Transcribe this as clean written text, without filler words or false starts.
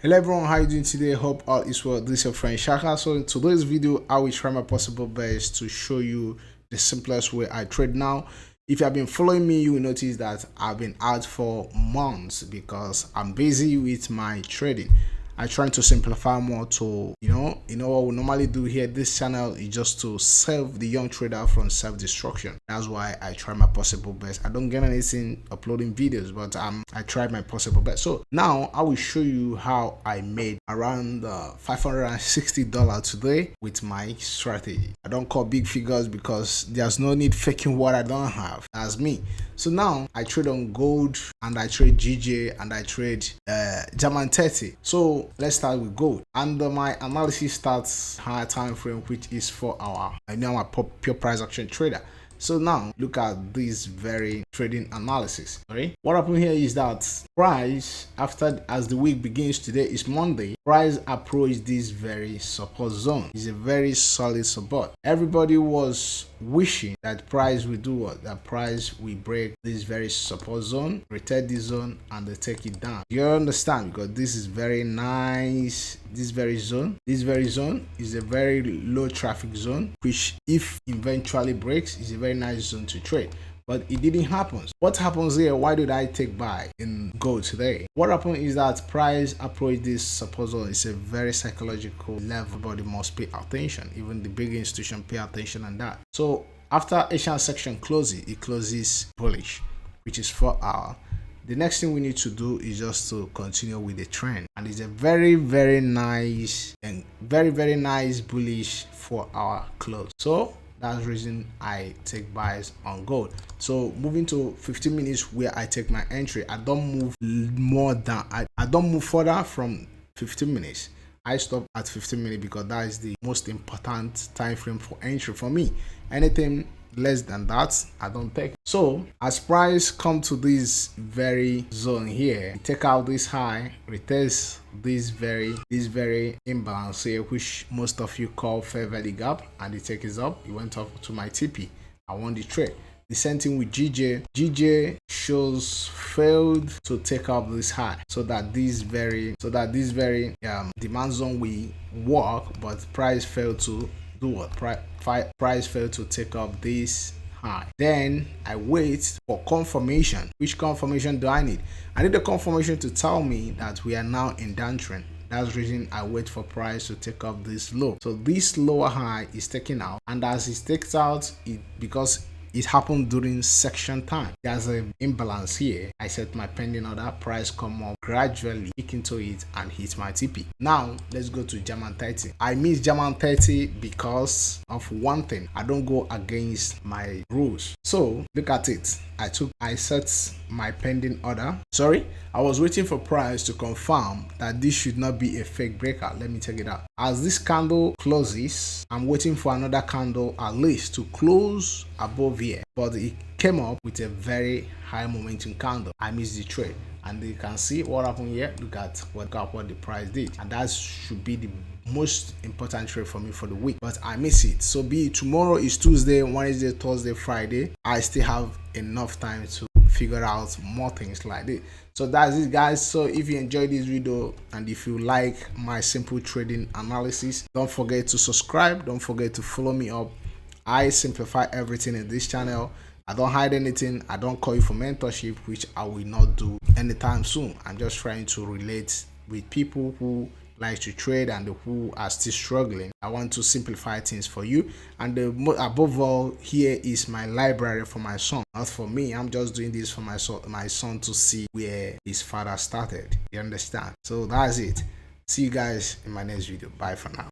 Hello everyone, how you doing today? Hope all is well. This is your friend Shaka. So in today's video, I will try my possible best to show you the simplest way I trade now. If you have been following me, you will notice that I've been out for months because I'm busy with my trading. I trying to simplify more to what we normally do here. This channel is just to save the young trader from self-destruction. That's why I try my possible best. I don't get anything uploading videos, but I try my possible best. So now I will show you how I made around $560 today with my strategy. I don't call big figures because there's no need faking what I don't have. That's me. So now I trade on gold and I trade GJ and I trade German 30. So let's start with gold. And my analysis starts higher time frame, which is 4 hours. I know I'm a pure price action trader. So now look at this very trading analysis. Right? What happened here is that price, as the week begins, today is Monday, price approached this very support zone. It's a very solid support. Everybody was wishing that price will do what? That price will break this very support zone, retest this zone, and they take it down. You understand? Because this is very nice. This very zone is a very low traffic zone, which if eventually breaks is a very nice zone to trade. But it didn't happen. What happens here? Why did I take buy in gold today? What happened is that price approached this support zone. It's a very psychological level. Everybody must pay attention. Even the big institution pay attention on that. So after Asian section closes, it closes bullish, which is 4 hours. The next thing we need to do is just to continue with the trend, and it's a very nice and very nice bullish 4 hour close. So that's the reason I take buys on gold. So moving to 15 minutes where I take my entry, I don't move more than I don't move further from 15 minutes. I stop at 15 minutes because that is the most important time frame for entry for me. Anything less than that, I don't take. So as price come to this very zone here, take out this high, retest this very imbalance here, which most of you call fair value gap, and the take is up. It went up to my TP. I won the trade. The same thing with GJ. GJ shows failed to take up this high, so that this very demand zone will work, but price failed to do what? Price failed to take up this high. Then I wait for confirmation. Which confirmation do I need? I need the confirmation to tell me that we are now in downtrend. That's the reason I wait for price to take up this low. So this lower high is taken out, and as it takes out, because it happened during section time, there's an imbalance here. I set my pending order, price come up, gradually kick into it and hit my TP. Now let's go to German 30. I miss German 30 because of one thing. I don't go against my rules. So look at it. I set my pending order. I was waiting for price to confirm that this should not be a fake breakout. Let me take it out. As this candle closes, I'm waiting for another candle at least to close above here, but it came up with a very high momentum candle. I missed the trade, and you can see what happened here. Look at what the price did, and that should be the most important trade for me for the week, but I miss it. So be it tomorrow is Tuesday, Wednesday, Thursday, Friday, I still have enough time to figure out more things like this. So that's it, guys. So if you enjoyed this video and if you like my simple trading analysis, don't forget to subscribe, don't forget to follow me up. I simplify everything in this channel. I don't hide anything. I don't call you for mentorship, which I will not do anytime soon. I'm just trying to relate with people who like to trade and who are still struggling. I want to simplify things for you, and above all, here is my library for my son, not for me. I'm just doing this for my son to see where his father started. You understand? So that's it. See you guys in my next video. Bye for now.